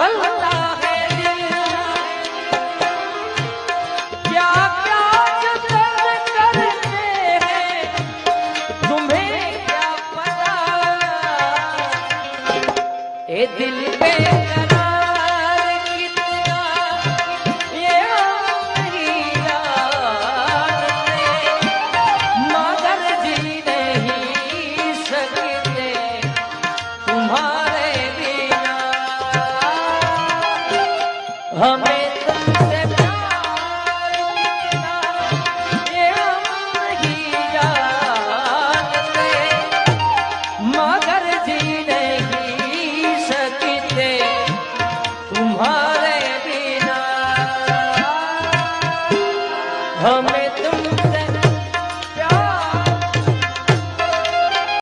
चलता है दिल, क्या क्या जतन करते हैं तुम्हें क्या पता, ए दिल बेकरार कितना ये हम नहीं जानते, मगर जी नहीं सकते तुम्हारे बिना, हमें तुमसे प्यार कितना ये हम नहीं जानते, मगर जी नहीं सकते तुम्हारे बिना, हमें तुम